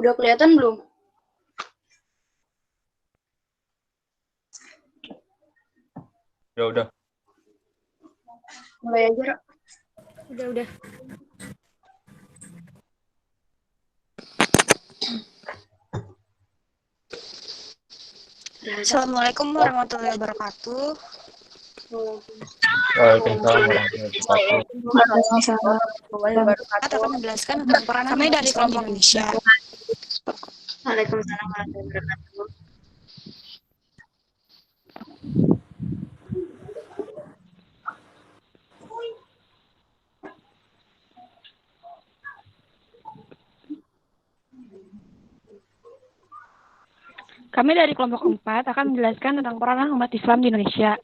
Udah kelihatan belum? Udah. Mulai aja, Ra. Udah. Assalamualaikum warahmatullahi wabarakatuh. Waalaikumsalam warahmatullahi wabarakatuh. Akan menjelaskan tentang peran kami dari kelompok Indonesia. Waalaikumsalam warahmatullahi wabarakatuh. Kami dari kelompok 4 akan menjelaskan tentang peranan umat Islam di Indonesia.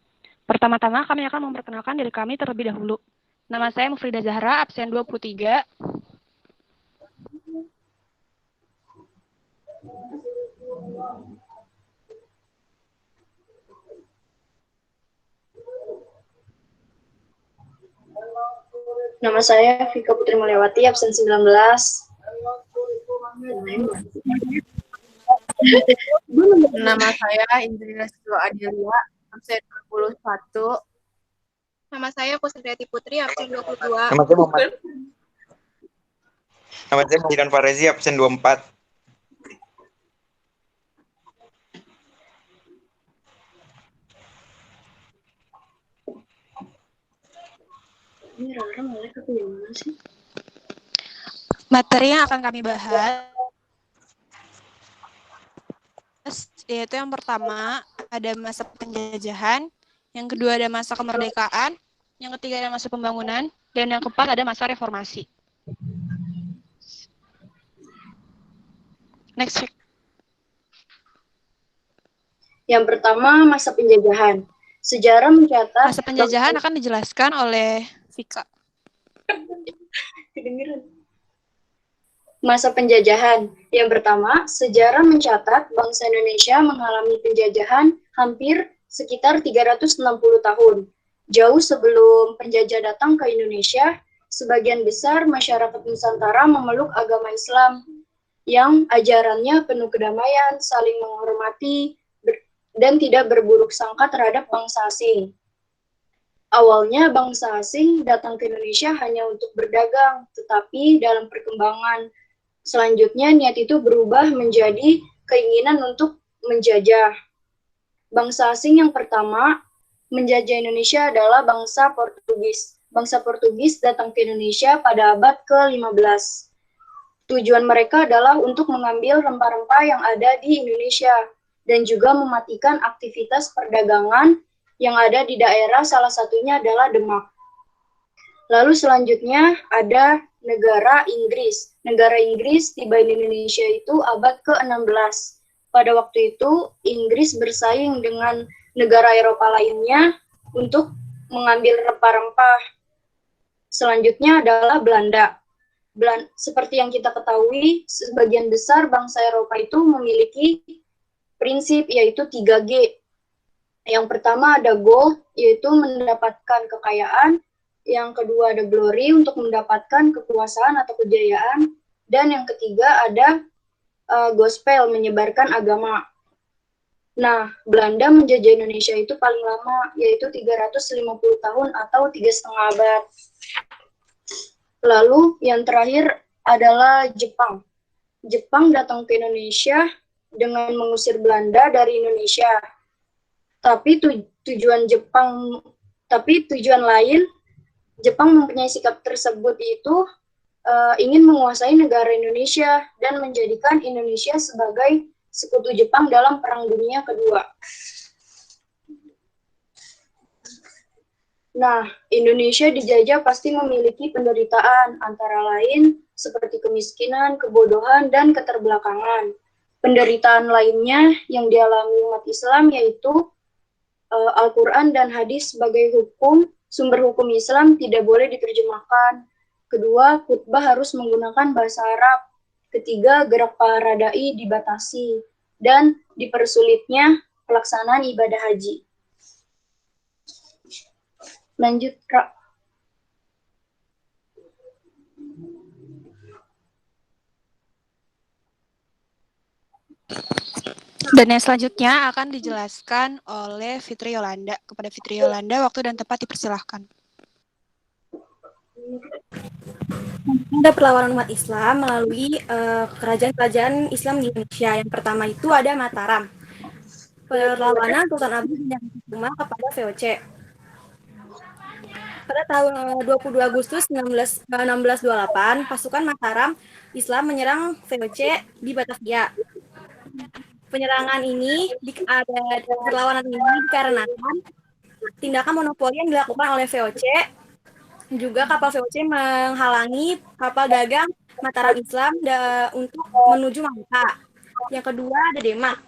Pertama-tama kami akan memperkenalkan diri kami terlebih dahulu. Nama saya Mufridah Zahra, absen 23. Nama saya Vika Putri Mulyawati, absen 19. Nama saya Indrina Silo Adelia, absen 21. Nama saya Kusnandati Putri, absen 22. Nama saya Mahiran Farezi, absen 24. Ini Rara mulai ke mana sih? Materi yang akan kami bahas yaitu yang pertama ada masa penjajahan, yang kedua ada masa kemerdekaan, yang ketiga ada masa pembangunan, dan yang keempat ada masa reformasi. Next. Yang pertama, masa penjajahan. Sejarah mencatat... Masa penjajahan akan dijelaskan oleh Vika. Kedengeran. Masa penjajahan. Yang pertama, sejarah mencatat bangsa Indonesia mengalami penjajahan hampir sekitar 360 tahun. Jauh sebelum penjajah datang ke Indonesia, sebagian besar masyarakat Nusantara memeluk agama Islam yang ajarannya penuh kedamaian, saling menghormati, dan tidak berburuk sangka terhadap bangsa asing. Awalnya bangsa asing datang ke Indonesia hanya untuk berdagang, tetapi dalam perkembangan selanjutnya niat itu berubah menjadi keinginan untuk menjajah. Bangsa asing yang pertama menjajah Indonesia adalah bangsa Portugis. Bangsa Portugis datang ke Indonesia pada abad ke-15. Tujuan mereka adalah untuk mengambil rempah-rempah yang ada di Indonesia dan juga mematikan aktivitas perdagangan yang ada di daerah, salah satunya adalah Demak. Lalu selanjutnya ada negara Inggris. Negara Inggris tiba di Indonesia itu abad ke-16. Pada waktu itu, Inggris bersaing dengan negara Eropa lainnya untuk mengambil rempah-rempah. Selanjutnya adalah Belanda. Seperti yang kita ketahui, sebagian besar bangsa Eropa itu memiliki prinsip yaitu 3G. Yang pertama ada gold, yaitu mendapatkan kekayaan. Yang kedua ada glory, untuk mendapatkan kekuasaan atau kejayaan. Dan yang ketiga ada gospel, menyebarkan agama. Nah, Belanda menjajah Indonesia itu paling lama, yaitu 350 tahun atau 3,5 abad. Lalu yang terakhir adalah Jepang. Jepang datang ke Indonesia dengan mengusir Belanda dari Indonesia. Tapi tujuan lain, Jepang mempunyai sikap tersebut itu ingin menguasai negara Indonesia dan menjadikan Indonesia sebagai sekutu Jepang dalam Perang Dunia Kedua. Nah, Indonesia dijajah pasti memiliki penderitaan, antara lain seperti kemiskinan, kebodohan, dan keterbelakangan. Penderitaan lainnya yang dialami umat Islam yaitu Al-Quran dan hadis sebagai sumber hukum Islam tidak boleh diterjemahkan. Kedua, khutbah harus menggunakan bahasa Arab. Ketiga, gerak para dai dibatasi. Dan dipersulitnya pelaksanaan ibadah haji. Lanjut, Kak. Dan yang selanjutnya akan dijelaskan oleh Fitri Yolanda. Kepada Fitri Yolanda, waktu dan tempat dipersilahkan. Ada perlawanan umat Islam melalui kerajaan-kerajaan Islam di Indonesia. Yang pertama itu ada Mataram. Perlawanan Sultan Abu Hidayat kepada VOC. Pada tahun 22 Agustus 1628, pasukan Mataram Islam menyerang VOC di Batavia. Perlawanan ini dikarenakan tindakan monopoli yang dilakukan oleh VOC. Juga kapal VOC menghalangi kapal dagang Mataram Islam untuk menuju Malta. Yang kedua ada Demak.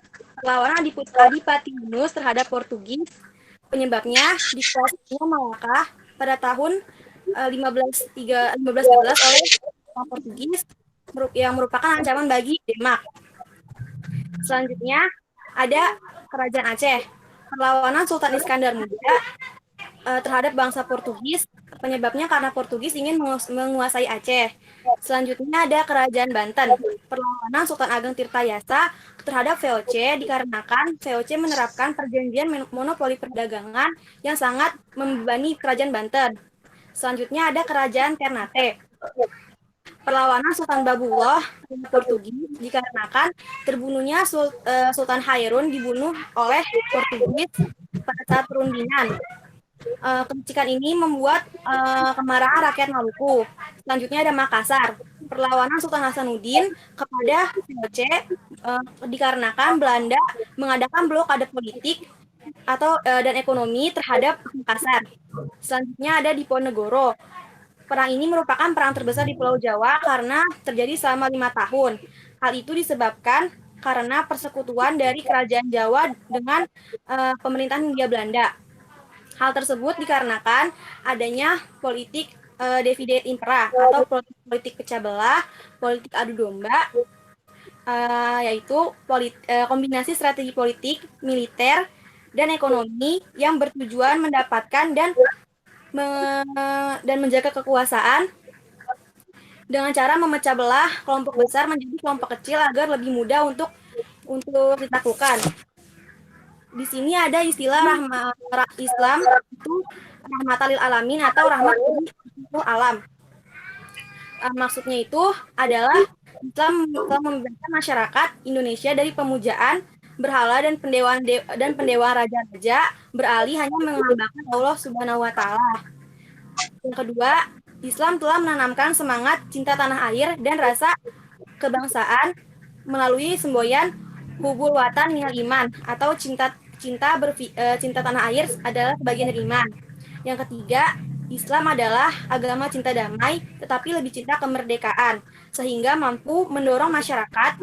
Perlawanan Adipati Yunus terhadap Portugis. Penyebabnya dikuasainya Malaka pada tahun 1513 oleh Portugis yang merupakan ancaman bagi Demak. Selanjutnya ada Kerajaan Aceh. Perlawanan Sultan Iskandar Muda terhadap bangsa Portugis. Penyebabnya karena Portugis ingin menguasai Aceh. Selanjutnya ada Kerajaan Banten. Perlawanan Sultan Ageng Tirtayasa terhadap VOC dikarenakan VOC menerapkan perjanjian monopoli perdagangan yang sangat membebani Kerajaan Banten. Selanjutnya ada Kerajaan Ternate. Perlawanan Sultan Babullah Portugis dikarenakan terbunuhnya Sultan Hairun dibunuh oleh Portugis pada saat perundingan. Kelicikan ini membuat kemarahan rakyat Maluku. Selanjutnya ada Makassar. Perlawanan Sultan Hasanuddin kepada VOC dikarenakan Belanda mengadakan blokade politik dan ekonomi terhadap Makassar. Selanjutnya ada Diponegoro. Perang ini merupakan perang terbesar di Pulau Jawa karena terjadi selama 5 tahun. Hal itu disebabkan karena persekutuan dari Kerajaan Jawa dengan pemerintahan Hindia Belanda. Hal tersebut dikarenakan adanya politik divide impera atau politik pecah belah, politik adu domba, yaitu kombinasi strategi politik, militer, dan ekonomi yang bertujuan mendapatkan dan menjaga kekuasaan dengan cara memecah belah kelompok besar menjadi kelompok kecil agar lebih mudah untuk ditaklukkan. Di sini ada istilah Islam itu rahmatal lil alamin atau rahmat bagi seluruh alam. Maksudnya itu adalah Islam telah membebaskan masyarakat Indonesia dari pemujaan berhala dan pendewaan raja-raja, beralih hanya mengelambangkan Allah Subhanahu wa taala. Yang kedua, Islam telah menanamkan semangat cinta tanah air dan rasa kebangsaan melalui semboyan hubul watan minal iman atau cinta tanah air adalah sebagian dari iman. Yang ketiga, Islam adalah agama cinta damai tetapi lebih cinta kemerdekaan sehingga mampu mendorong masyarakat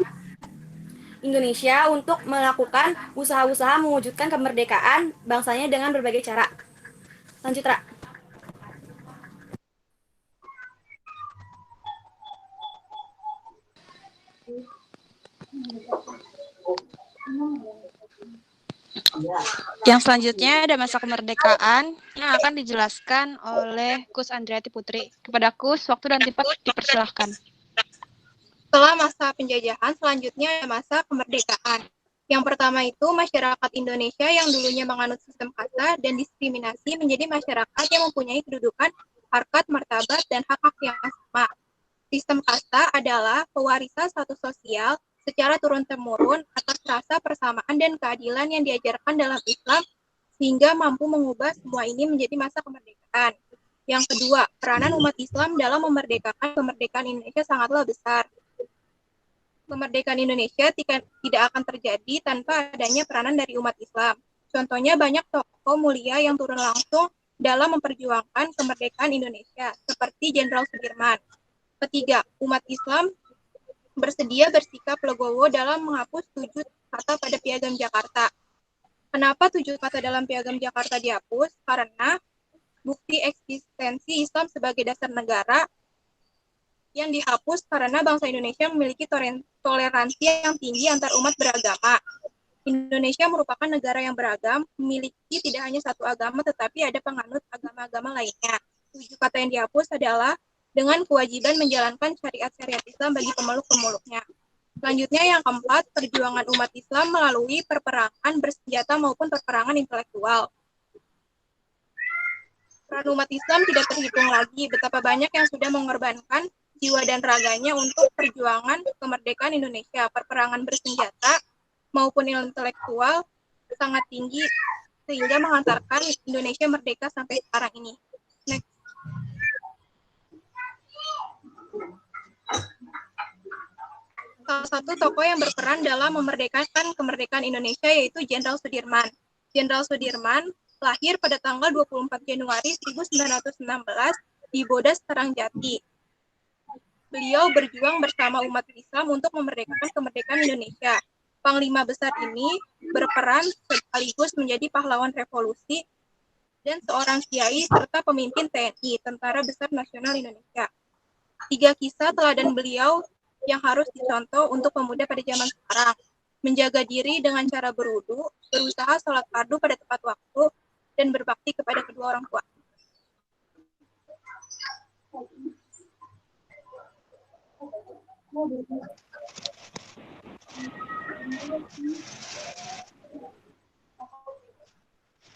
Indonesia untuk melakukan usaha-usaha mewujudkan kemerdekaan bangsanya dengan berbagai cara. Lanjut, Ra. Yang selanjutnya ada masa kemerdekaan yang akan dijelaskan oleh Kus Andriati Putri. Kepada Kus, waktu dan tempat dipersilahkan. Setelah masa penjajahan, selanjutnya masa kemerdekaan. Yang pertama itu masyarakat Indonesia yang dulunya menganut sistem kasta dan diskriminasi menjadi masyarakat yang mempunyai kedudukan, harkat, martabat, dan hak-hak yang sama. Sistem kasta adalah pewarisan status sosial secara turun-temurun atas rasa persamaan dan keadilan yang diajarkan dalam Islam sehingga mampu mengubah semua ini menjadi masa kemerdekaan. Yang kedua, peranan umat Islam dalam memerdekakan kemerdekaan Indonesia sangatlah besar. Kemerdekaan Indonesia tidak akan terjadi tanpa adanya peranan dari umat Islam. Contohnya banyak tokoh mulia yang turun langsung dalam memperjuangkan kemerdekaan Indonesia, seperti Jenderal Sudirman. Ketiga, umat Islam bersedia bersikap legowo dalam menghapus 7 kata pada Piagam Jakarta. Kenapa 7 kata dalam Piagam Jakarta dihapus? Karena bukti eksistensi Islam sebagai dasar negara yang dihapus karena bangsa Indonesia memiliki toleransi yang tinggi antar umat beragama. Indonesia merupakan negara yang beragam, memiliki tidak hanya satu agama tetapi ada penganut agama-agama lainnya. 7 kata yang dihapus adalah dengan kewajiban menjalankan syariat-syariat Islam bagi pemeluk-pemeluknya. Selanjutnya yang keempat, perjuangan umat Islam melalui perperangan bersenjata maupun perperangan intelektual. Peran umat Islam tidak terhitung lagi betapa banyak yang sudah mengorbankan jiwa dan raganya untuk perjuangan kemerdekaan Indonesia. Perperangan bersenjata maupun intelektual sangat tinggi sehingga mengantarkan Indonesia merdeka sampai sekarang ini. Next. Salah satu tokoh yang berperan dalam memerdekakan kemerdekaan Indonesia yaitu Jenderal Sudirman. Jenderal Sudirman lahir pada tanggal 24 Januari 1916 di Bodas, Serangjati. Beliau berjuang bersama umat Islam untuk memerdekakan kemerdekaan Indonesia. Panglima besar ini berperan sekaligus menjadi pahlawan revolusi dan seorang kiai serta pemimpin TNI, Tentara Besar Nasional Indonesia. 3 kisah teladan beliau yang harus dicontoh untuk pemuda pada zaman sekarang. Menjaga diri dengan cara berwudu, berusaha sholat fardu pada tepat waktu, dan berbakti kepada kedua orang tua.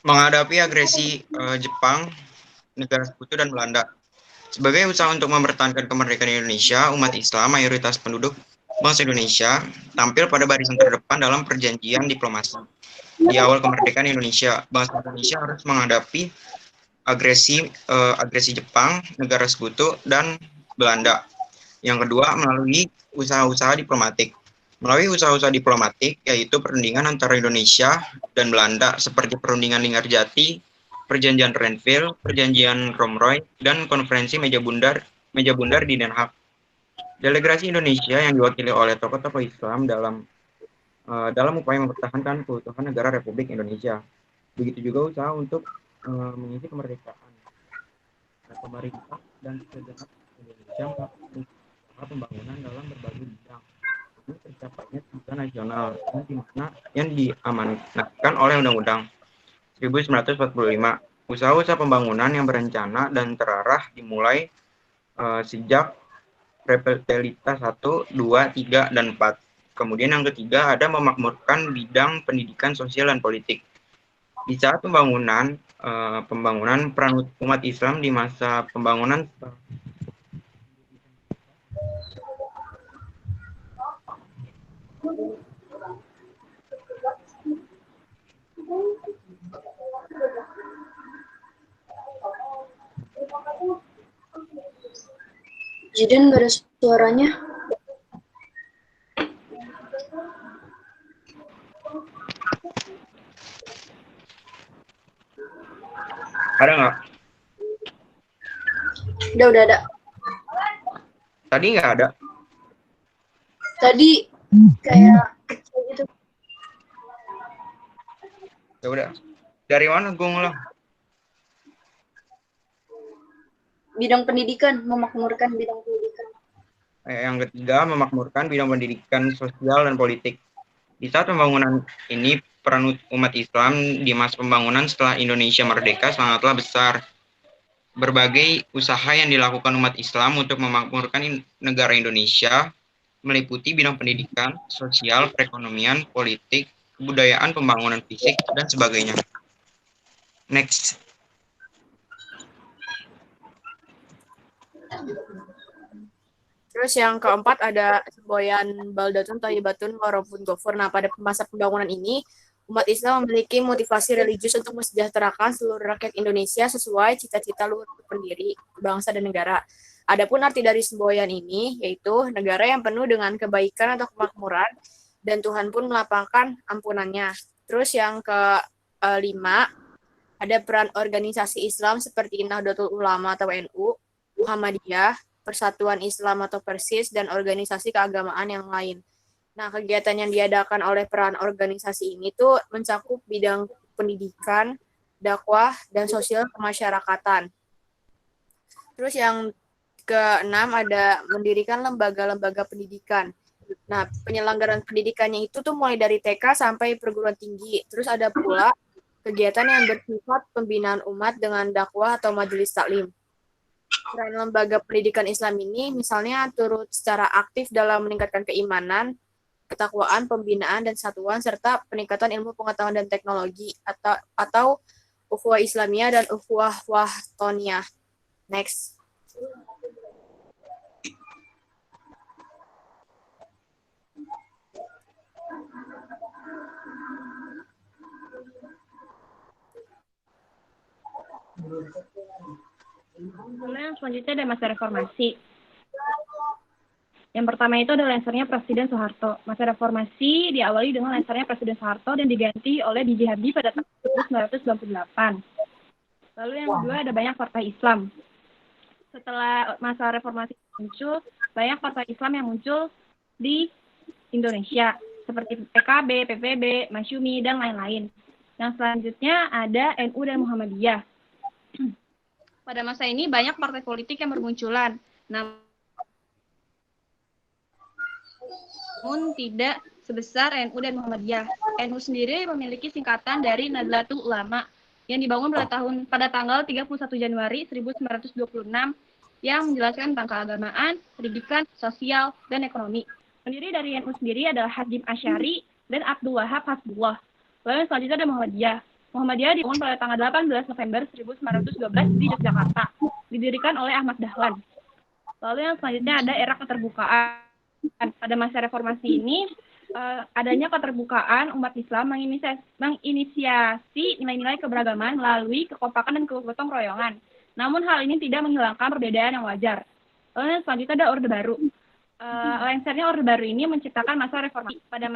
Menghadapi agresi Jepang, negara sekutu dan Belanda. Sebagai usaha untuk mempertahankan kemerdekaan Indonesia, umat Islam mayoritas penduduk bangsa Indonesia tampil pada barisan terdepan dalam perjanjian diplomasi. Di awal kemerdekaan Indonesia, bangsa Indonesia harus menghadapi agresi Jepang, negara sekutu, dan Belanda. Yang kedua, melalui usaha-usaha diplomatik. Melalui usaha-usaha diplomatik, yaitu perundingan antara Indonesia dan Belanda, seperti perundingan Linggarjati, perjanjian Renville, perjanjian Romroy, dan konferensi meja bundar di Den Haag. Delegasi Indonesia yang diwakili oleh tokoh-tokoh Islam dalam upaya mempertahankan keutuhan negara Republik Indonesia. Begitu juga usaha untuk mengisi kemerdekaan. Pemerintah dan segenap Indonesia melakukan pembangunan dalam berbagai bidang. Ini tercapainya tujuan nasional yang diamanatkan oleh Undang-Undang 1945. Usaha-usaha pembangunan yang berencana dan terarah dimulai sejak Repelita 1, 2, 3, dan 4. Kemudian yang ketiga ada memakmurkan bidang pendidikan sosial dan politik. Di saat pembangunan peran umat Islam di masa pembangunan Jidan nggak ada suaranya. ada nggak? Udah ada. Tadi nggak ada. Tadi kayak kecil gitu. Ya udah. Dari mana gue ngulang? Bidang pendidikan, memakmurkan bidang pendidikan. Yang ketiga, memakmurkan bidang pendidikan sosial dan politik. Di saat pembangunan ini, peran umat Islam di masa pembangunan setelah Indonesia merdeka sangatlah besar. Berbagai usaha yang dilakukan umat Islam untuk memakmurkan negara Indonesia meliputi bidang pendidikan, sosial, perekonomian, politik, kebudayaan, pembangunan fisik, dan sebagainya. Next. Terus yang keempat ada semboyan baldatun thayyibatun warabun ghafur. Nah, pada masa pembangunan ini, umat Islam memiliki motivasi religius untuk mensejahterakan seluruh rakyat Indonesia sesuai cita-cita luhur pendiri bangsa dan negara. Adapun arti dari semboyan ini yaitu negara yang penuh dengan kebaikan atau kemakmuran dan Tuhan pun melapangkan ampunannya. Terus yang kelima ada peran organisasi Islam seperti Nahdlatul Ulama atau NU, Muhammadiyah, Persatuan Islam atau Persis, dan organisasi keagamaan yang lain. Nah, kegiatan yang diadakan oleh peran organisasi ini tuh mencakup bidang pendidikan, dakwah, dan sosial kemasyarakatan. Terus yang keenam ada mendirikan lembaga-lembaga pendidikan. Nah, penyelenggaraan pendidikannya itu tuh mulai dari TK sampai perguruan tinggi. Terus ada pula kegiatan yang bersifat pembinaan umat dengan dakwah atau majelis taklim. Peran lembaga pendidikan Islam ini misalnya turut secara aktif dalam meningkatkan keimanan, ketakwaan, pembinaan, dan satuan, serta peningkatan ilmu pengetahuan dan teknologi, atau ukhuwah Islamiyah dan ukhuwah Wahtoniyah. Next. Lalu yang selanjutnya ada masa reformasi. Yang pertama itu adalah lensernya Presiden Soeharto. Masa reformasi diawali dengan lensernya Presiden Soeharto dan diganti oleh B.J. Habibie pada tahun 1998. Lalu yang kedua ada banyak partai Islam. Setelah masa reformasi muncul, banyak partai Islam yang muncul di Indonesia, seperti PKB, PPB, Masyumi, dan lain-lain. Yang selanjutnya ada NU dan Muhammadiyah. Pada masa ini banyak partai politik yang bermunculan, namun tidak sebesar NU dan Muhammadiyah. NU sendiri memiliki singkatan dari Nahdlatul Ulama yang dibangun pada tanggal 31 Januari 1926 yang menjelaskan tentang keagamaan, pendidikan, sosial, dan ekonomi. Pendiri dari NU sendiri adalah Hasyim Asy'ari dan Abdul Wahab Hasbullah. Lalu yang selanjutnya ada Muhammadiyah. Muhammadiyah dibangun pada tanggal 18 November 1912 di Yogyakarta, didirikan oleh Ahmad Dahlan. Lalu yang selanjutnya ada era keterbukaan. Pada masa reformasi ini, adanya keterbukaan umat Islam menginisiasi nilai-nilai keberagaman melalui kekompakan dan kegotong royongan. Namun hal ini tidak menghilangkan perbedaan yang wajar. Lalu yang selanjutnya ada Orde Baru. Lengsernya Orde Baru ini menciptakan masa reformasi. Pada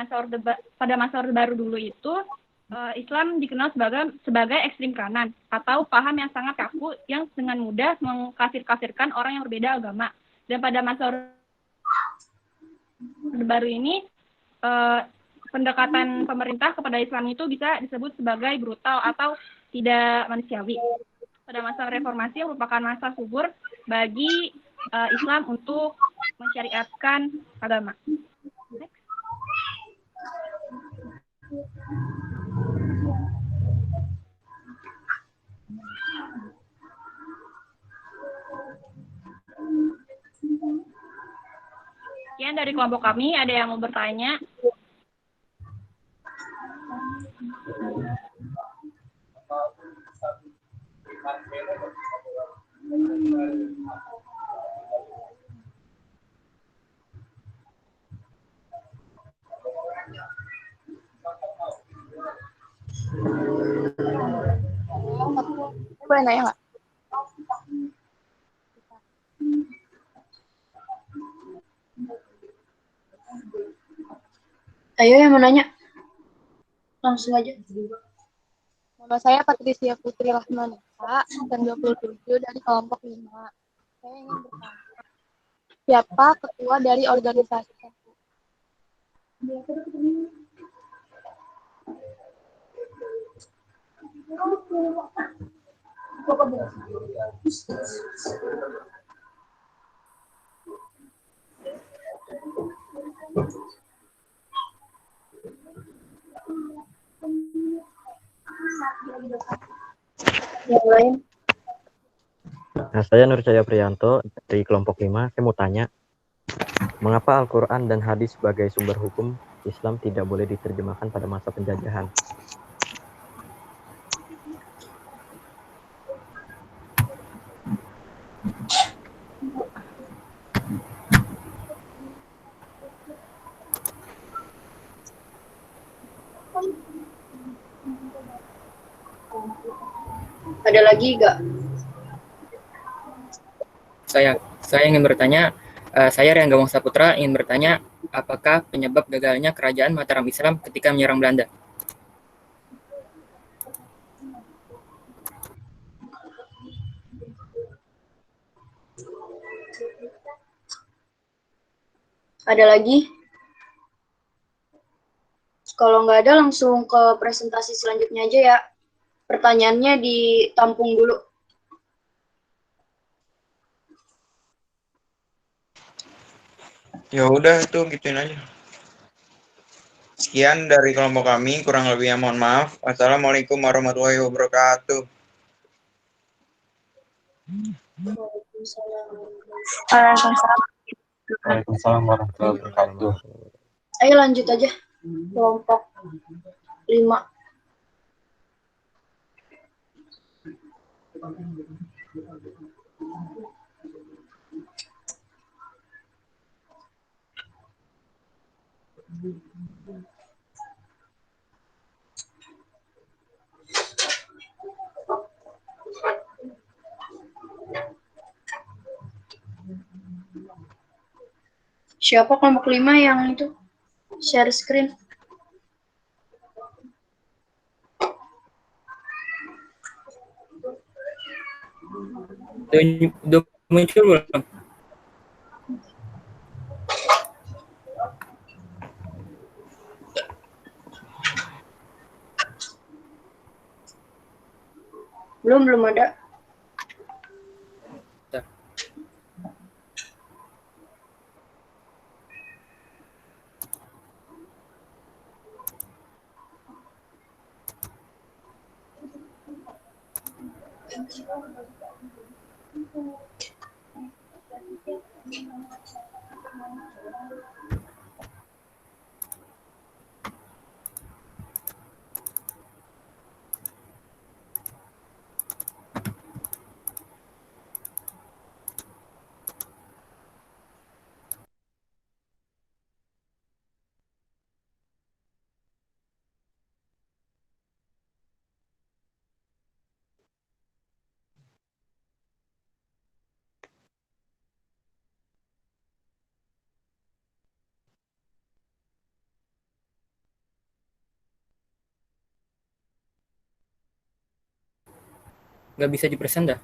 masa Orde Baru dulu itu, Islam dikenal sebagai ekstrim kanan atau paham yang sangat kaku yang dengan mudah mengkafir-kafirkan orang yang berbeda agama. Dan pada masa Orde Baru ini, pendekatan pemerintah kepada Islam itu bisa disebut sebagai brutal atau tidak manusiawi. Pada masa reformasi merupakan masa subur bagi Islam untuk mensyariatkan agama. Next. Sekian dari kelompok kami, ada yang mau bertanya? Boleh nanya nggak? Ayo yang mau nanya. Langsung aja. Nama saya Patricia Putri Rahmanita, dan 27 dari kelompok 5. Saya ingin bertanya, siapa ketua dari organisasi tersebut? Yang lain? Nah, saya Nur Cahaya Priyanto dari kelompok 5. Saya mau tanya, mengapa Al-Quran dan hadis sebagai sumber hukum Islam tidak boleh diterjemahkan pada masa penjajahan? Ada lagi nggak? Saya ingin bertanya, saya Rangga Wangsa Putra ingin bertanya, apakah penyebab gagalnya kerajaan Mataram Islam ketika menyerang Belanda? Ada lagi? Kalau nggak ada, langsung ke presentasi selanjutnya aja ya. Pertanyaannya ditampung dulu. Ya udah itu gituin aja. Sekian dari kelompok kami, kurang lebihnya mohon maaf. Wassalamualaikum warahmatullahi wabarakatuh. Waalaikumsalam. Waalaikumsalam warahmatullahi wabarakatuh. Ayo lanjut aja. Kelompok 5. Siapa kelompok 5 yang itu? Share screen. Udah muncul belum? Belum ada. Bentar. Nggak bisa dipersen dah.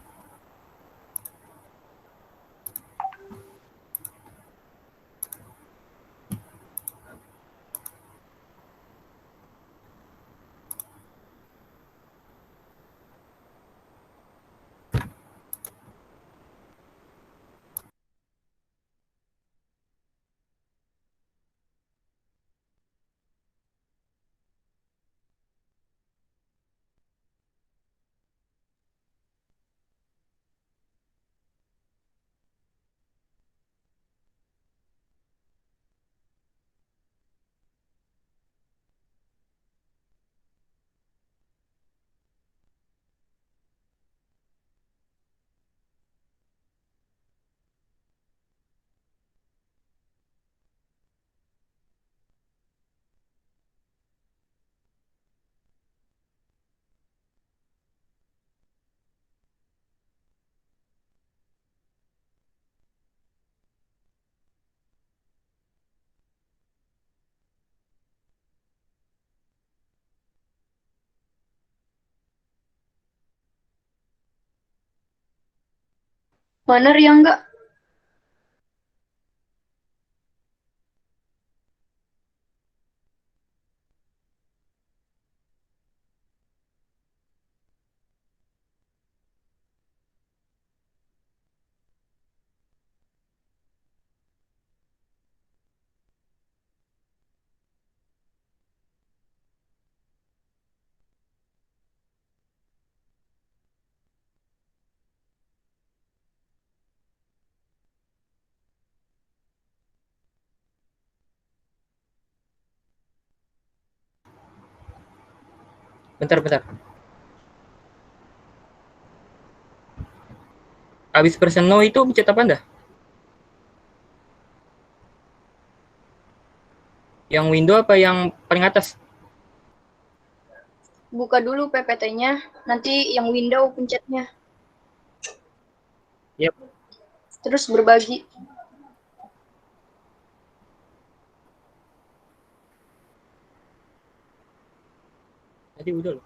Mana yang enggak? Bentar. Abis persen no itu pencet apa dah? Yang window apa yang paling atas? Buka dulu PPT-nya, nanti yang window pencetnya. Yap. Terus berbagi. Tadi udah loh.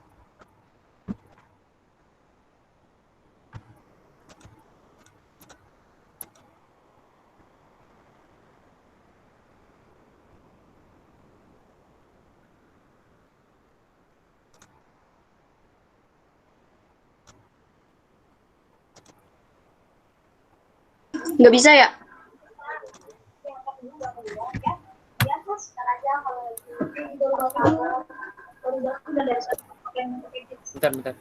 Nggak bisa ya? Bentar.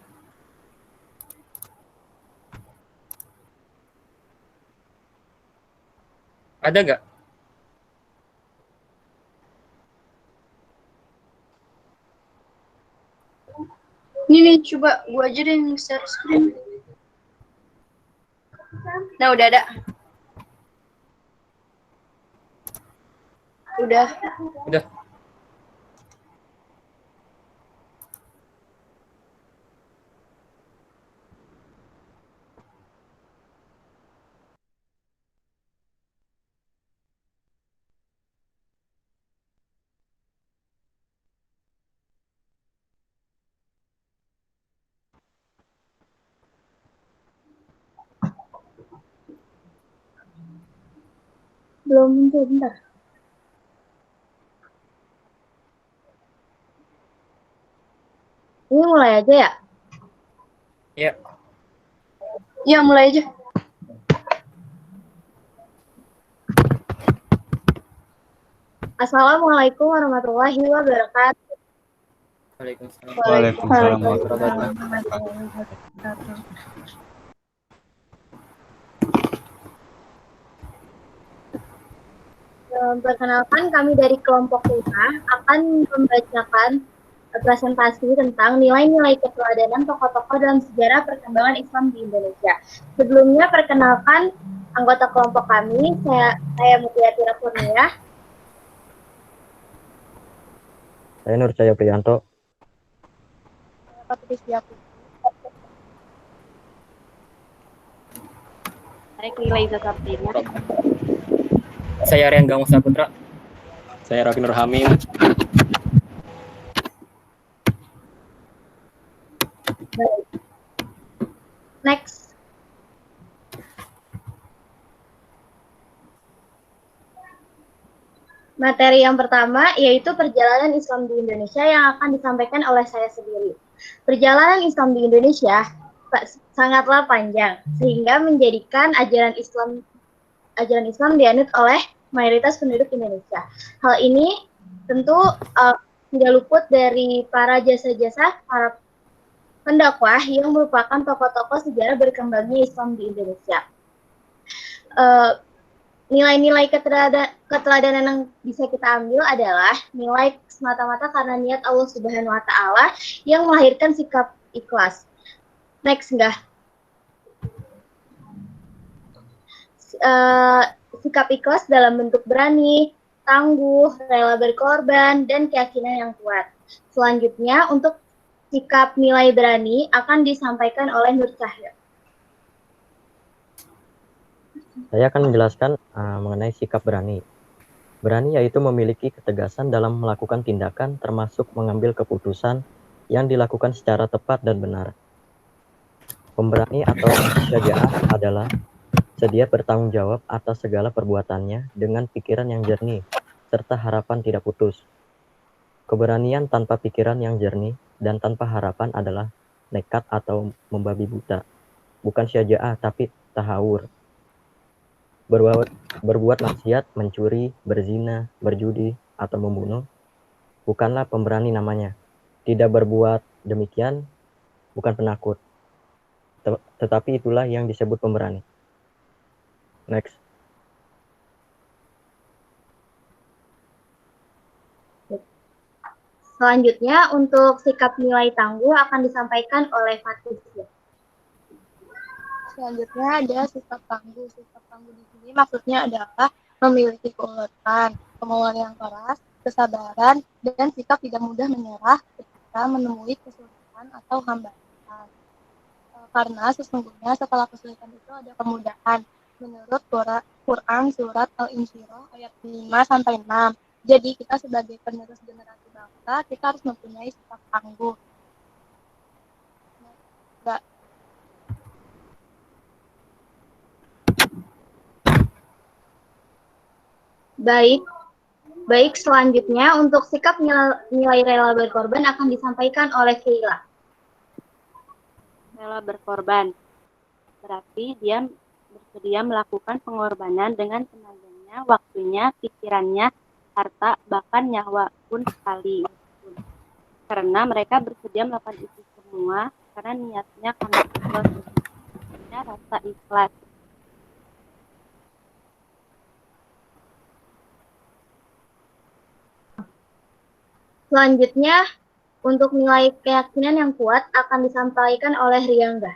Ada nggak? nih, coba gua aja deh yang share screen. Nah, udah ada. Udah. Udah. Belum muncul, bentar. Ini mulai aja ya? Ya. Iya, mulai aja. Assalamualaikum warahmatullahi wabarakatuh. Waalaikumsalam. Waalaikumsalam warahmatullahi wabarakatuh. Perkenalkan, kami dari kelompok 5 akan membacakan presentasi tentang nilai-nilai keteladanan tokoh-tokoh dalam sejarah perkembangan Islam di Indonesia. Sebelumnya, perkenalkan anggota kelompok kami, saya Mutiara Tira Kurnia. Saya Nur Cahaya Priyanto. Saya Lila Iza Sartina. Saya Rian Gawang Saputra. Saya Raffi Nur Hamim. Next. Materi yang pertama yaitu perjalanan Islam di Indonesia yang akan disampaikan oleh saya sendiri. Perjalanan Islam di Indonesia sangatlah panjang sehingga menjadikan ajaran Islam dianut oleh mayoritas penduduk Indonesia. Hal ini tentu tidak luput dari para jasa-jasa para pendakwah yang merupakan tokoh-tokoh sejarah berkembangnya Islam di Indonesia. Nilai-nilai keteladanan yang bisa kita ambil adalah nilai semata-mata karena niat Allah Subhanahu wa Ta'ala yang melahirkan sikap ikhlas. Next, enggak? Sikap ikhlas dalam bentuk berani, tangguh, rela berkorban, dan keyakinan yang kuat. Selanjutnya, untuk sikap nilai berani akan disampaikan oleh Nur Cahya. Saya akan menjelaskan mengenai sikap berani. Berani yaitu memiliki ketegasan dalam melakukan tindakan termasuk mengambil keputusan yang dilakukan secara tepat dan benar. Pemberani atau syaja'ah adalah sedia bertanggung jawab atas segala perbuatannya dengan pikiran yang jernih serta harapan tidak putus. Keberanian tanpa pikiran yang jernih dan tanpa harapan adalah nekat atau membabi buta. Bukan syaja'ah tapi tahawur. Berbuat maksiat, mencuri, berzina, berjudi, atau membunuh, bukanlah pemberani namanya. Tidak berbuat demikian, bukan penakut. Tetapi itulah yang disebut pemberani. Next. Selanjutnya, untuk sikap nilai tangguh akan disampaikan oleh Fatih. Selanjutnya ada sikap tangguh. Sikap tangguh di sini maksudnya adalah memiliki keuletan, kemauan yang keras, kesabaran, dan sikap tidak mudah menyerah ketika menemui kesulitan atau hambatan. Karena sesungguhnya setelah kesulitan itu ada kemudahan. Menurut Quran surat Al-Insyirah ayat 5-6. Jadi kita sebagai penerus generasi bangsa, kita harus mempunyai sikap tangguh. Baik, selanjutnya untuk sikap nilai rela berkorban akan disampaikan oleh Sheila. Rela berkorban berarti dia bersedia melakukan pengorbanan dengan tenaganya, waktunya, pikirannya, harta, bahkan nyawa pun sekali. Karena mereka bersedia melakukan itu semua karena niatnya karena ikhlas, rasa ikhlas. Selanjutnya, Untuk nilai keyakinan yang kuat akan disampaikan oleh Riyangga.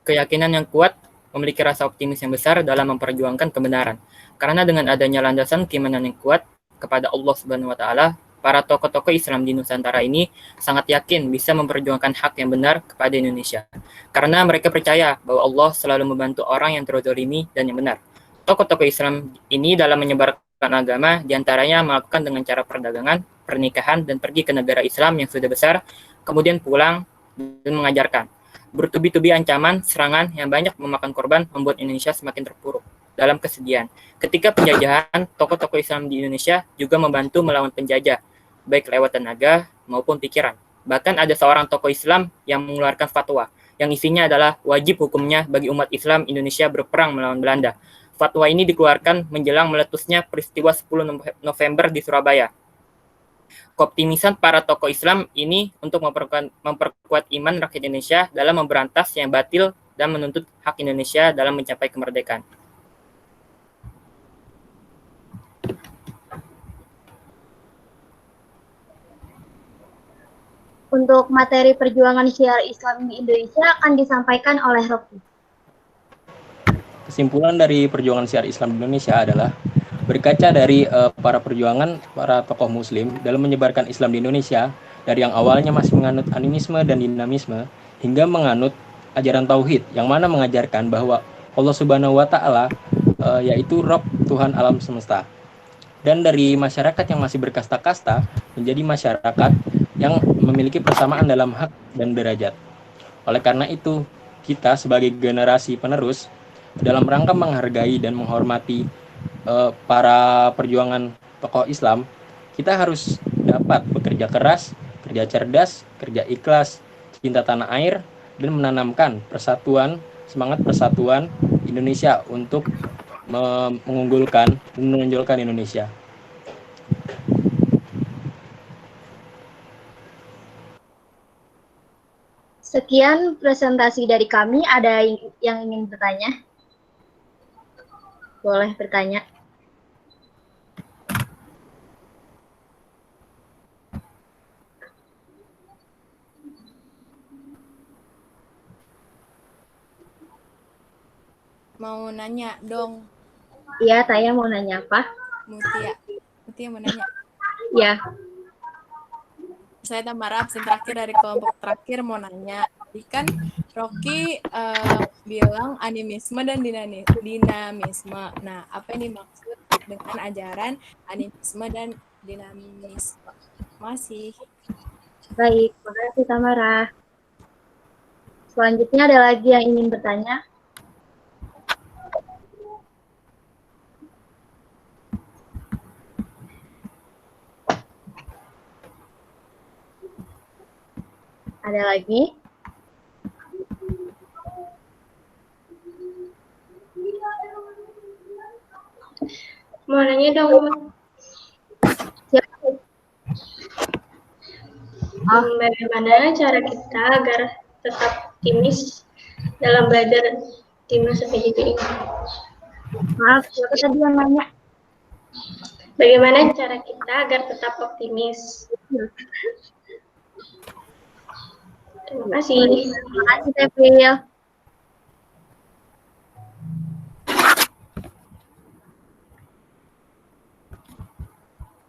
Keyakinan yang kuat memiliki rasa optimis yang besar dalam memperjuangkan kebenaran. Karena dengan adanya landasan keimanan yang kuat kepada Allah Subhanahu wa taala, para tokoh-tokoh Islam di Nusantara ini sangat yakin bisa memperjuangkan hak yang benar kepada Indonesia. Karena mereka percaya bahwa Allah selalu membantu orang yang terzalimi dan yang benar. Tokoh-tokoh Islam ini dalam menyebarkan agama diantaranya melakukan dengan cara perdagangan, pernikahan, dan pergi ke negara Islam yang sudah besar, kemudian pulang dan mengajarkan. Bertubi-tubi ancaman, serangan yang banyak memakan korban membuat Indonesia semakin terpuruk dalam kesedihan. Ketika penjajahan, tokoh-tokoh Islam di Indonesia juga membantu melawan penjajah, baik lewat tenaga maupun pikiran. Bahkan ada seorang tokoh Islam yang mengeluarkan fatwa, yang isinya adalah wajib hukumnya bagi umat Islam Indonesia berperang melawan Belanda. Fatwa ini dikeluarkan menjelang meletusnya peristiwa 10 November di Surabaya. Keoptimisan para tokoh Islam ini untuk memperkuat iman rakyat Indonesia dalam memberantas yang batil dan menuntut hak Indonesia dalam mencapai kemerdekaan. Untuk materi perjuangan syiar Islam di Indonesia akan disampaikan oleh Rocky. Kesimpulan dari perjuangan syiar Islam di Indonesia adalah berkaca dari para tokoh muslim dalam menyebarkan Islam di Indonesia dari yang awalnya masih menganut animisme dan dinamisme hingga menganut ajaran tauhid yang mana mengajarkan bahwa Allah Subhanahu wa taala yaitu Rabb, Tuhan alam semesta. Dan dari masyarakat yang masih berkasta-kasta menjadi masyarakat yang memiliki persamaan dalam hak dan derajat. Oleh karena itu, kita sebagai generasi penerus dalam rangka menghargai dan menghormati para perjuangan tokoh Islam, kita harus dapat bekerja keras, kerja cerdas, kerja ikhlas, cinta tanah air, dan menanamkan semangat persatuan Indonesia untuk mengunggulkan dan menonjolkan Indonesia. Sekian presentasi dari kami. Ada yang ingin bertanya? Boleh bertanya. Mau nanya dong. Iya, Taya mau nanya apa? Mutia mau nanya. Ya. Saya Tamara, absen terakhir dari kelompok terakhir mau nanya. Tadi kan Rocky bilang animisme dan dinamisme. Nah, apa yang dimaksud dengan ajaran animisme dan dinamisme? Masih. Baik, makasih Tamara. Selanjutnya ada lagi yang ingin bertanya? Ada lagi? Mau nanya dong, bagaimana cara kita agar tetap optimis dalam belajar di masa PJJ ini? Maaf, siapa tadi yang nanya? Bagaimana cara kita agar tetap optimis? Terima kasih. Terima kasih, Tevil.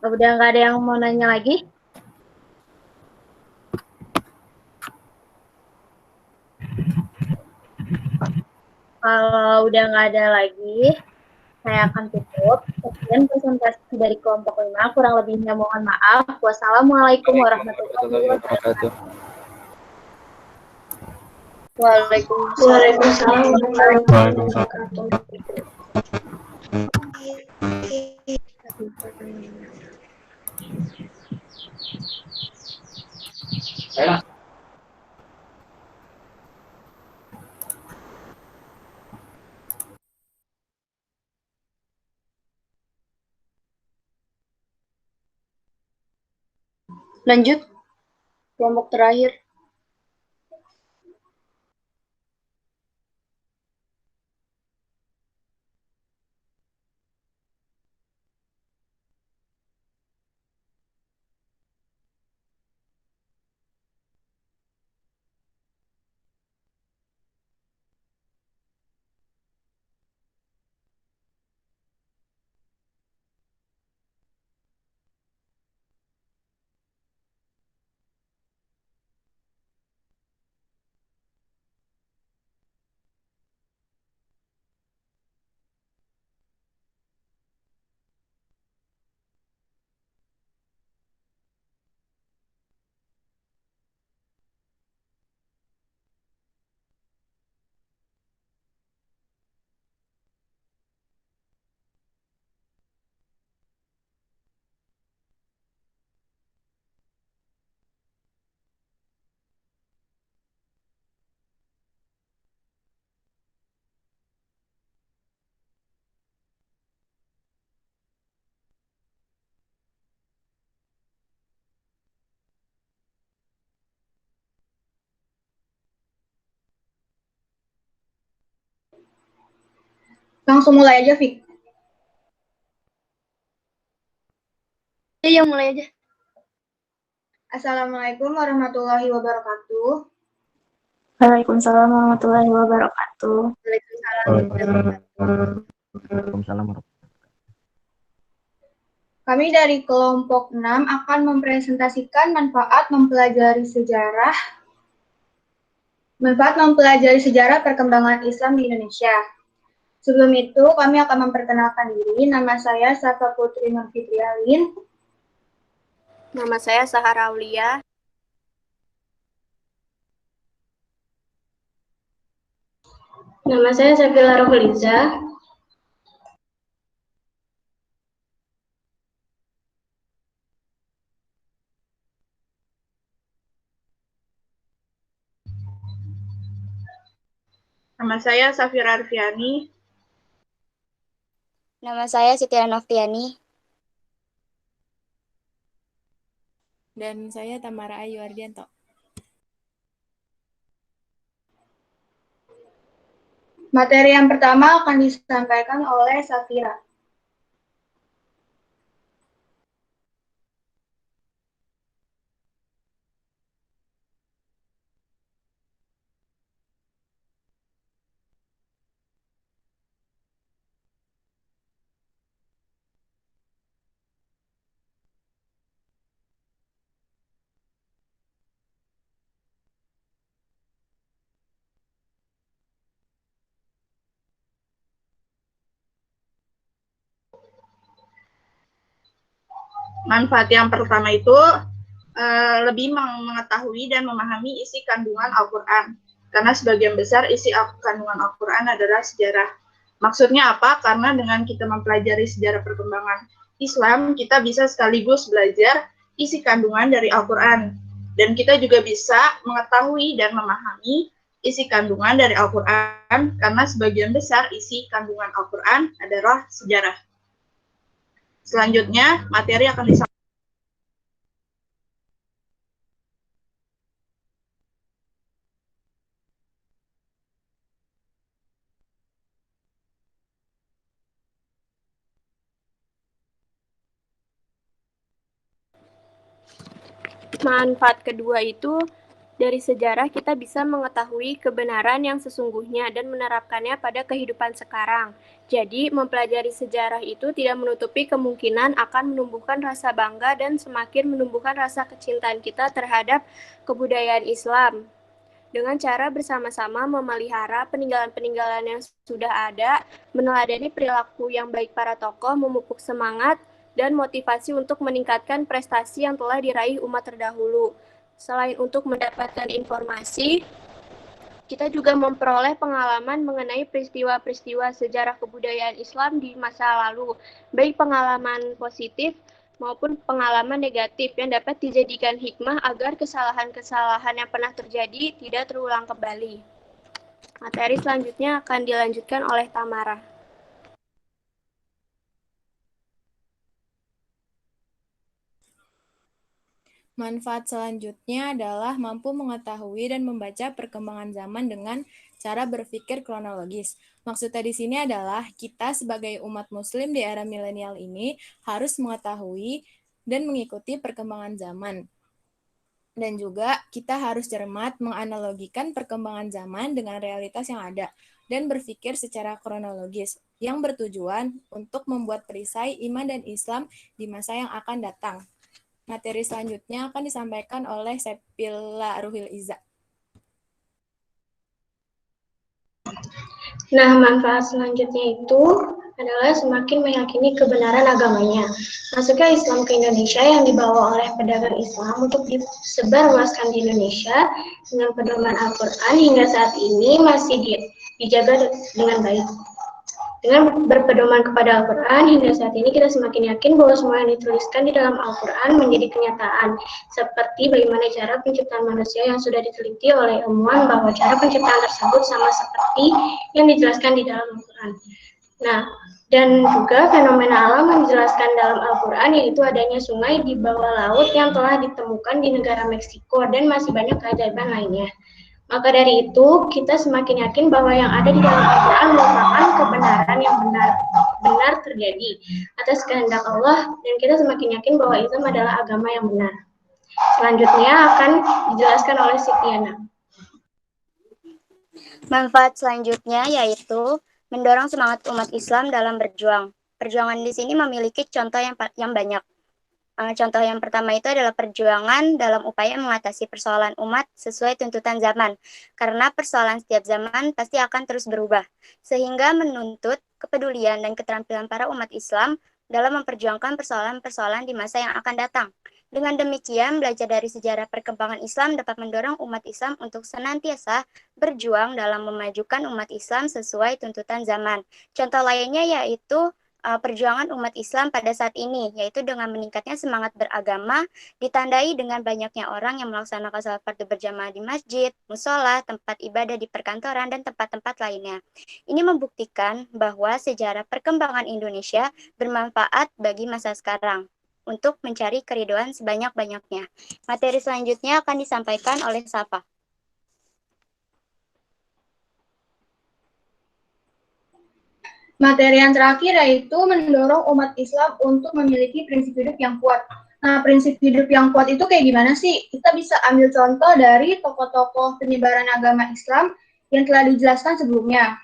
Udah nggak ada yang mau nanya lagi? Kalau udah nggak ada lagi, saya akan tutup. Sekian presentasi dari kelompok 5. Kurang lebihnya mohon maaf. Wassalamualaikum warahmatullahi wabarakatuh. Waalaikumsalam warahmatullahi wabarakatuh. Lanjut, kelompok terakhir. Langsung mulai aja, Fik. Iya, mulai aja. Assalamualaikum warahmatullahi wabarakatuh. Waalaikumsalam warahmatullahi wabarakatuh. Waalaikumsalam. Kami dari kelompok 6 akan mempresentasikan manfaat mempelajari sejarah perkembangan Islam di Indonesia. Sebelum itu, kami akan memperkenalkan diri. Nama saya Safa Putri Nurfitrialin. Nama saya Sahara Aulia. Nama saya Safila Rohliza. Nama saya Safira Arfiani. Nama saya Siti Noftiani. Dan saya Tamara Ayu Ardianto. Materi yang pertama akan disampaikan oleh Safira. Manfaat yang pertama itu lebih mengetahui dan memahami isi kandungan Al-Quran. Karena sebagian besar isi kandungan Al-Quran adalah sejarah. Maksudnya apa? Karena dengan kita mempelajari sejarah perkembangan Islam, kita bisa sekaligus belajar isi kandungan dari Al-Quran. Dan kita juga bisa mengetahui dan memahami isi kandungan dari Al-Quran, karena sebagian besar isi kandungan Al-Quran adalah sejarah. Selanjutnya, materi akan disampaikan. Manfaat kedua itu, dari sejarah kita bisa mengetahui kebenaran yang sesungguhnya dan menerapkannya pada kehidupan sekarang. Jadi, mempelajari sejarah itu tidak menutupi kemungkinan akan menumbuhkan rasa bangga dan semakin menumbuhkan rasa kecintaan kita terhadap kebudayaan Islam. Dengan cara bersama-sama memelihara peninggalan-peninggalan yang sudah ada, meneladani perilaku yang baik para tokoh, memupuk semangat, dan motivasi untuk meningkatkan prestasi yang telah diraih umat terdahulu. Selain untuk mendapatkan informasi, kita juga memperoleh pengalaman mengenai peristiwa-peristiwa sejarah kebudayaan Islam di masa lalu, baik pengalaman positif maupun pengalaman negatif yang dapat dijadikan hikmah agar kesalahan-kesalahan yang pernah terjadi tidak terulang kembali. Materi selanjutnya akan dilanjutkan oleh Tamara. Manfaat selanjutnya adalah mampu mengetahui dan membaca perkembangan zaman dengan cara berpikir kronologis. Maksudnya di sini adalah kita sebagai umat muslim di era milenial ini harus mengetahui dan mengikuti perkembangan zaman. Dan juga kita harus cermat menganalogikan perkembangan zaman dengan realitas yang ada dan berpikir secara kronologis yang bertujuan untuk membuat perisai iman dan Islam di masa yang akan datang. Materi selanjutnya akan disampaikan oleh Sepila Ruhil Iza. Nah, manfaat selanjutnya itu adalah semakin meyakini kebenaran agamanya. Masuknya Islam ke Indonesia yang dibawa oleh pedagang Islam untuk disebarluaskan di Indonesia dengan pedoman Al-Quran hingga saat ini masih dijaga dengan baik. Dengan berpedoman kepada Al-Quran, hingga saat ini kita semakin yakin bahwa semua yang dituliskan di dalam Al-Quran menjadi kenyataan, seperti bagaimana cara penciptaan manusia yang sudah diteliti oleh ilmuwan bahwa cara penciptaan tersebut sama seperti yang dijelaskan di dalam Al-Quran. Nah, dan juga fenomena alam yang dijelaskan dalam Al-Quran, yaitu adanya sungai di bawah laut yang telah ditemukan di negara Meksiko, dan masih banyak keajaiban lainnya. Maka dari itu, kita semakin yakin bahwa yang ada di dalam Al-Quran merupakan kebenaran yang benar terjadi atas kehendak Allah, dan kita semakin yakin bahwa Islam adalah agama yang benar. Selanjutnya akan dijelaskan oleh Sitiana. Manfaat selanjutnya yaitu mendorong semangat umat Islam dalam berjuang. Perjuangan di sini memiliki contoh yang banyak. Contoh yang pertama itu adalah perjuangan dalam upaya mengatasi persoalan umat sesuai tuntutan zaman. Karena persoalan setiap zaman pasti akan terus berubah, sehingga menuntut kepedulian dan keterampilan para umat Islam dalam memperjuangkan persoalan-persoalan di masa yang akan datang. Dengan demikian, belajar dari sejarah perkembangan Islam dapat mendorong umat Islam untuk senantiasa berjuang dalam memajukan umat Islam sesuai tuntutan zaman. Contoh lainnya yaitu perjuangan umat Islam pada saat ini, yaitu dengan meningkatnya semangat beragama, ditandai dengan banyaknya orang yang melaksanakan salat fardu berjamaah di masjid, musola, tempat ibadah di perkantoran, dan tempat-tempat lainnya. Ini membuktikan bahwa sejarah perkembangan Indonesia bermanfaat bagi masa sekarang untuk mencari keriduan sebanyak-banyaknya. Materi selanjutnya akan disampaikan oleh Safa. Materi yang terakhir yaitu mendorong umat Islam untuk memiliki prinsip hidup yang kuat. Nah, prinsip hidup yang kuat itu kayak gimana sih? Kita bisa ambil contoh dari tokoh-tokoh penyebaran agama Islam yang telah dijelaskan sebelumnya.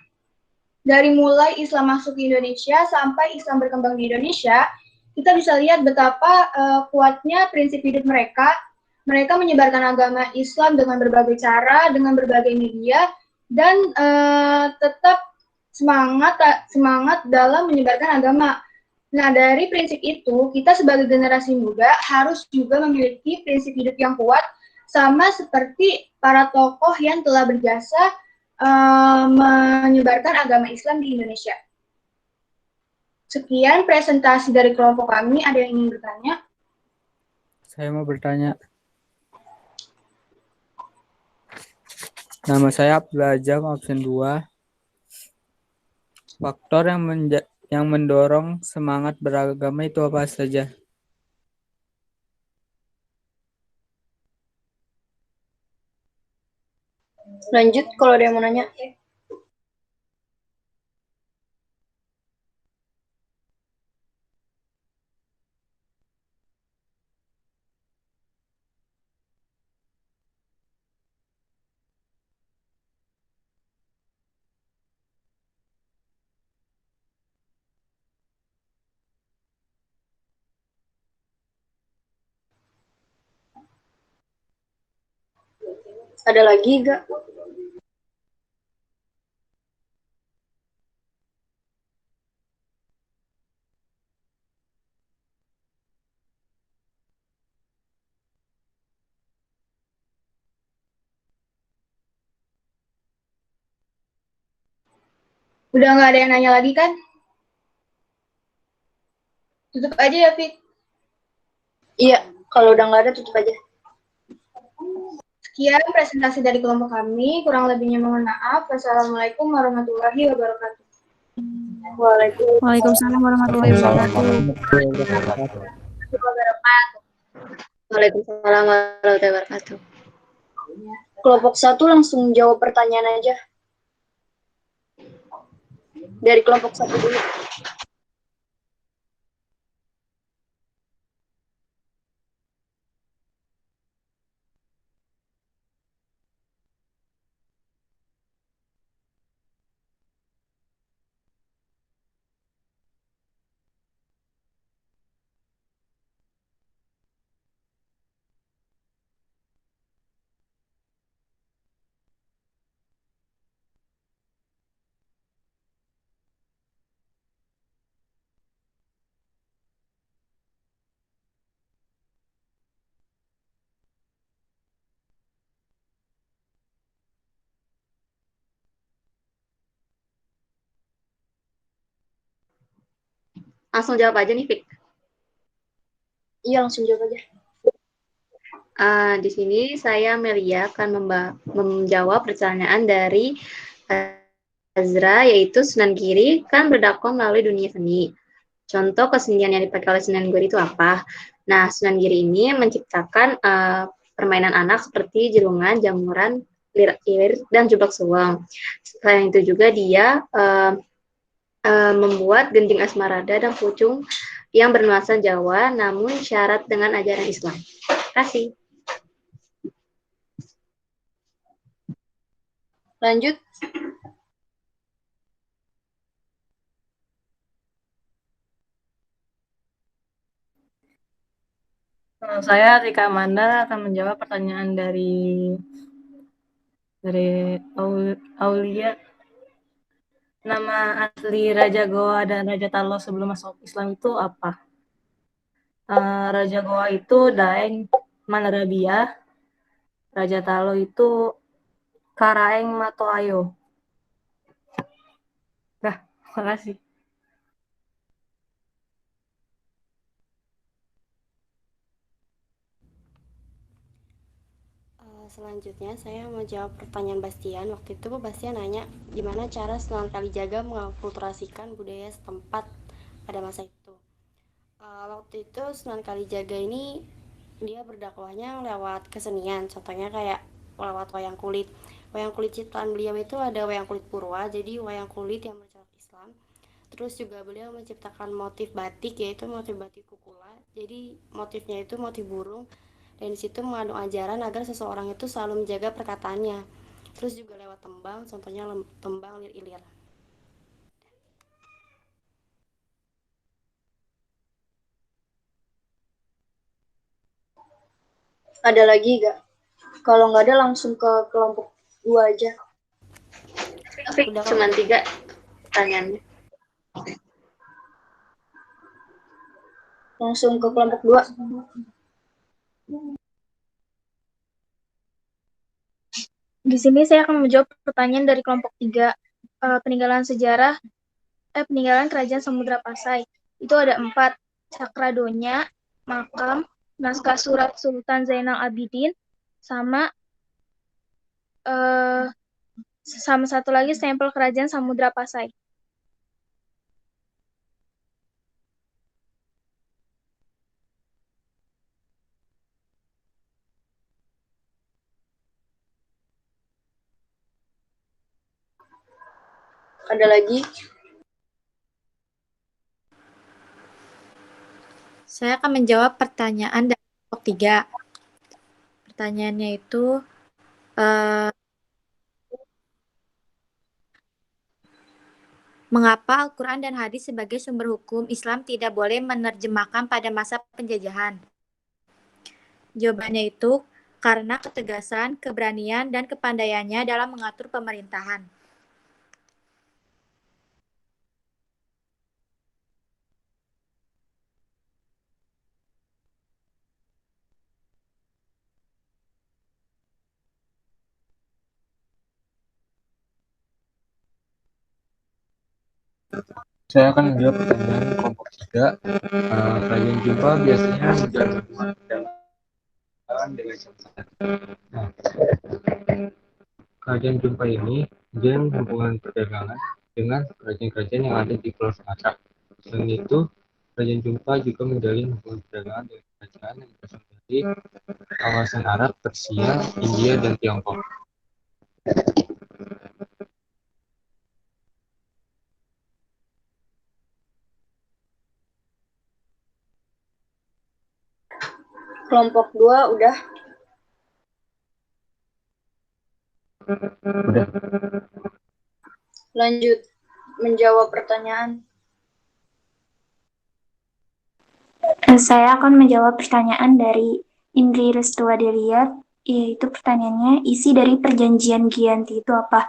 Dari mulai Islam masuk ke Indonesia sampai Islam berkembang di Indonesia, kita bisa lihat betapa kuatnya prinsip hidup mereka. Mereka menyebarkan agama Islam dengan berbagai cara, dengan berbagai media, dan tetap semangat dalam menyebarkan agama. Nah, dari prinsip itu, kita sebagai generasi muda harus juga memiliki prinsip hidup yang kuat, sama seperti para tokoh yang telah berjasa menyebarkan agama Islam di Indonesia. Sekian presentasi dari kelompok kami. Ada yang ingin bertanya? Saya mau bertanya. Nama saya Abdullah Ajam, absen 2. Faktor yang mendorong semangat beragama itu apa saja? Lanjut kalau ada yang mau nanya. Ada lagi gak? Udah nggak ada yang nanya lagi kan? Tutup aja ya, Fik. Iya, kalau udah nggak ada tutup aja. Sekian presentasi dari kelompok kami. Kurang lebihnya mohon maaf. Wassalamualaikum warahmatullahi wabarakatuh. Waalaikumsalam warahmatullahi wabarakatuh. Waalaikumsalam warahmatullahi wabarakatuh. Kelompok 1 langsung jawab pertanyaan aja. Dari kelompok 1 dulu. Langsung jawab aja nih, Fik. Iya, langsung jawab aja. Di sini saya Melia akan menjawab pertanyaan dari Azra, yaitu Sunan Giri kan berdakwah melalui dunia seni. Contoh kesenian yang dipakai oleh Sunan Giri itu apa? Nah, Sunan Giri ini menciptakan permainan anak seperti jelungan, jamuran, Ilir dan Jubak Suweng. Selain itu juga dia membuat Genting Asmarada dan Pucung yang bernuansa Jawa namun syarat dengan ajaran Islam. Terima kasih. Lanjut. Saya Rika Amanda akan menjawab pertanyaan dari Aulia. Nama asli Raja Goa dan Raja Talo sebelum masuk Islam itu apa? Raja Goa itu Daeng Manarabiah. Raja Talo itu Karaeng Matoayo. Dah, makasih. Selanjutnya saya mau jawab pertanyaan Bastian. Waktu itu Bastian nanya gimana cara Sunan Kalijaga mengakulturasikan budaya setempat pada masa itu. Waktu itu Sunan Kalijaga ini dia berdakwahnya lewat kesenian, contohnya kayak lewat wayang kulit. Wayang kulit ciptaan beliau itu ada wayang kulit purwa, jadi wayang kulit yang bercorak Islam. Terus juga beliau menciptakan motif batik, yaitu motif batik kukula. Jadi motifnya itu motif burung. Dan disitu mengandung ajaran agar seseorang itu selalu menjaga perkataannya. Terus juga lewat tembang, contohnya tembang lir-ilir. Ada lagi gak? Kalau nggak ada langsung ke kelompok 2 aja. Tapi cuma 3 pertanyaannya. Langsung ke kelompok 2. Di sini saya akan menjawab pertanyaan dari kelompok 3. Peninggalan Kerajaan Samudra Pasai. Itu ada 4. Cakradonya, makam, naskah surat Sultan Zainal Abidin, sama satu lagi stempel Kerajaan Samudra Pasai. Ada lagi? Saya akan menjawab pertanyaan dari kelompok 3. Pertanyaannya itu, mengapa Al-Quran dan hadis sebagai sumber hukum Islam tidak boleh menerjemahkan pada masa penjajahan? Jawabannya itu, karena ketegasan, keberanian, dan kepandaiannya dalam mengatur pemerintahan. Saya akan menjawab pertanyaan kelompok 3. Kerajaan Jumpa biasanya menjalin hubungan perdagangan dengan syarikat. Kerajaan Jumpa ini menjalin hubungan perdagangan dengan kerajaan-kerajaan yang ada di Pulau Sumatera. Selain itu, Kerajaan Jumpa juga menjalin hubungan perdagangan dengan kerajaan yang berasal dari kawasan Arab, Persia, India, dan Tiongkok. Kelompok 2 udah. Lanjut menjawab pertanyaan. Saya akan menjawab pertanyaan dari Indri Restuadelia, yaitu pertanyaannya, isi dari Perjanjian Giyanti itu apa?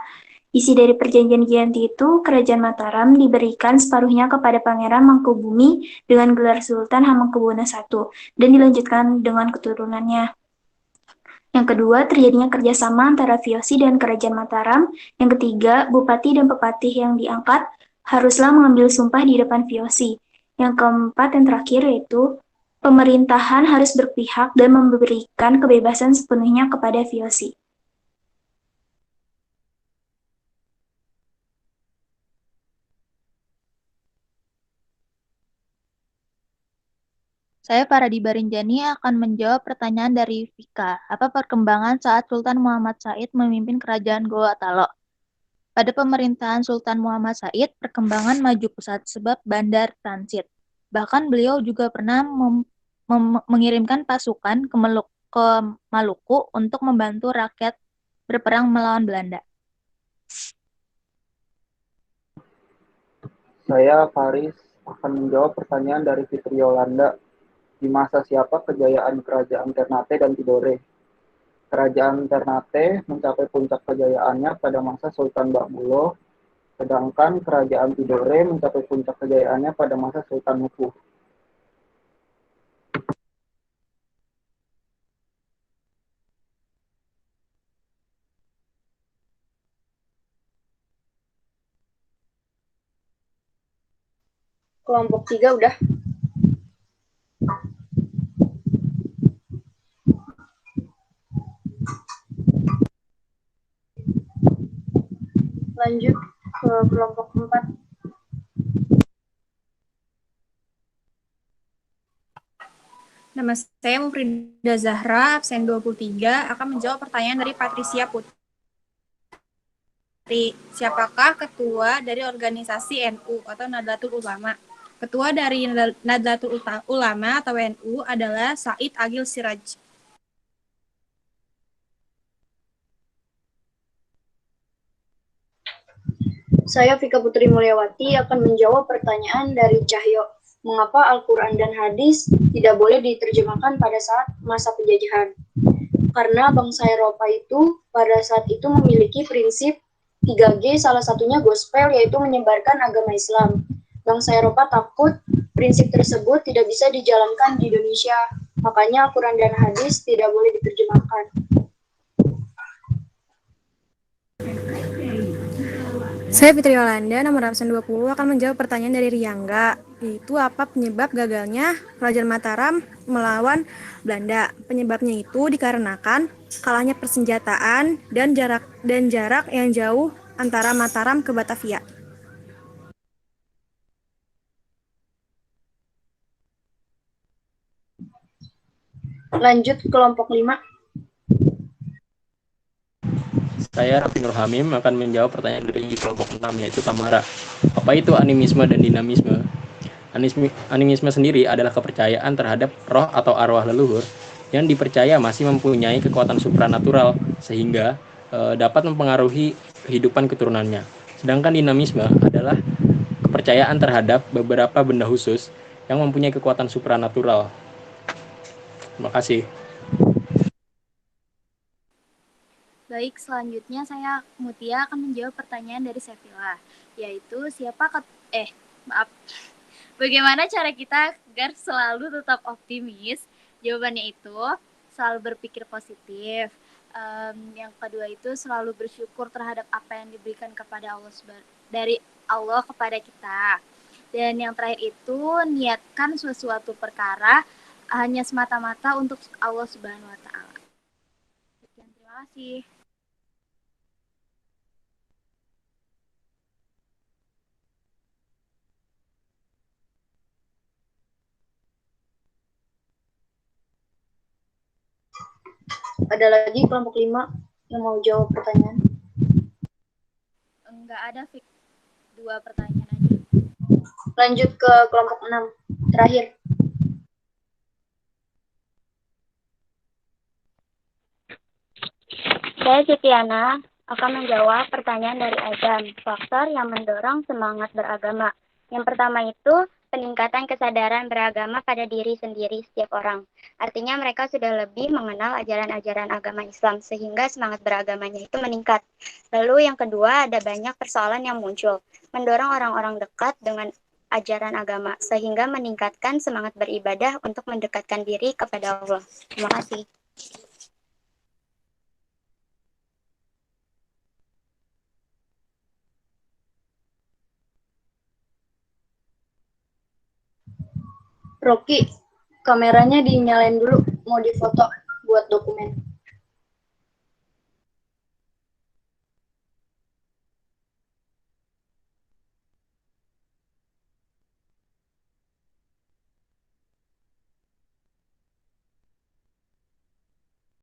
Isi dari Perjanjian Giyanti itu, Kerajaan Mataram diberikan separuhnya kepada Pangeran Mangkubumi dengan gelar Sultan Hamengkubuwono I, dan dilanjutkan dengan keturunannya. Yang kedua, terjadinya kerjasama antara VOC dan Kerajaan Mataram. Yang ketiga, Bupati dan Pepatih yang diangkat haruslah mengambil sumpah di depan VOC. Yang keempat dan terakhir yaitu, pemerintahan harus berpihak dan memberikan kebebasan sepenuhnya kepada VOC. Saya Faradi Barinjani akan menjawab pertanyaan dari Vika. Apa perkembangan saat Sultan Muhammad Said memimpin kerajaan Goa Talo? Pada pemerintahan Sultan Muhammad Said, perkembangan maju pesat sebab bandar transit. Bahkan beliau juga pernah mengirimkan pasukan ke Maluku untuk membantu rakyat berperang melawan Belanda. Saya Faris akan menjawab pertanyaan dari Fitri Yolanda. Di masa siapa kejayaan kerajaan Ternate dan Tidore? Kerajaan Ternate mencapai puncak kejayaannya pada masa Sultan Bakbulo, sedangkan kerajaan Tidore mencapai puncak kejayaannya pada masa Sultan Mufu. Kelompok 3 udah. Lanjut ke kelompok 4. Nama saya Mufrida Zahra, absen 23, akan menjawab pertanyaan dari Patricia Putri. Siapakah ketua dari organisasi NU atau Nahdlatul Ulama? Ketua dari Nahdlatul Ulama atau NU adalah Said Agil Siraj. Saya Vika Putri Mulyawati akan menjawab pertanyaan dari Cahyo. Mengapa Al-Quran dan hadis tidak boleh diterjemahkan pada saat masa penjajahan? Karena bangsa Eropa itu pada saat itu memiliki prinsip 3G, salah satunya gospel, yaitu menyebarkan agama Islam. Bangsa Eropa takut prinsip tersebut tidak bisa dijalankan di Indonesia. Makanya Al-Quran dan hadis tidak boleh diterjemahkan. Saya Fitri Yolanda, nomor absen 20, akan menjawab pertanyaan dari Riyangga, yaitu apa penyebab gagalnya Kerajaan Mataram melawan Belanda. Penyebabnya itu dikarenakan kalahnya persenjataan dan jarak yang jauh antara Mataram ke Batavia. Lanjut kelompok 5. Saya Raffi Nur Hamim akan menjawab pertanyaan dari kelompok 6, yaitu Tamara. Apa itu animisme dan dinamisme? Animisme sendiri adalah kepercayaan terhadap roh atau arwah leluhur yang dipercaya masih mempunyai kekuatan supranatural sehingga dapat mempengaruhi kehidupan keturunannya. Sedangkan dinamisme adalah kepercayaan terhadap beberapa benda khusus yang mempunyai kekuatan supranatural. Terima kasih. Baik, selanjutnya saya Mutia akan menjawab pertanyaan dari Sevilla, yaitu bagaimana cara kita agar selalu tetap optimis? Jawabannya itu selalu berpikir positif. Yang kedua itu selalu bersyukur terhadap apa yang diberikan kepada Allah dari Allah kepada kita. Dan yang terakhir itu niatkan sesuatu perkara hanya semata-mata untuk Allah Subhanahu wa taala. Sekian, terima kasih. Ada lagi kelompok 5 yang mau jawab pertanyaan? Enggak ada, Fik. 2 pertanyaan aja. Lanjut ke kelompok 6. Terakhir. Saya Citiana akan menjawab pertanyaan dari Adam. Faktor yang mendorong semangat beragama. Yang pertama itu peningkatan kesadaran beragama pada diri sendiri setiap orang. Artinya mereka sudah lebih mengenal ajaran-ajaran agama Islam sehingga semangat beragamanya itu meningkat. Lalu yang kedua ada banyak persoalan yang muncul, mendorong orang-orang dekat dengan ajaran agama sehingga meningkatkan semangat beribadah untuk mendekatkan diri kepada Allah. Terima kasih. Rocky, kameranya dinyalain dulu, mau difoto buat dokumen.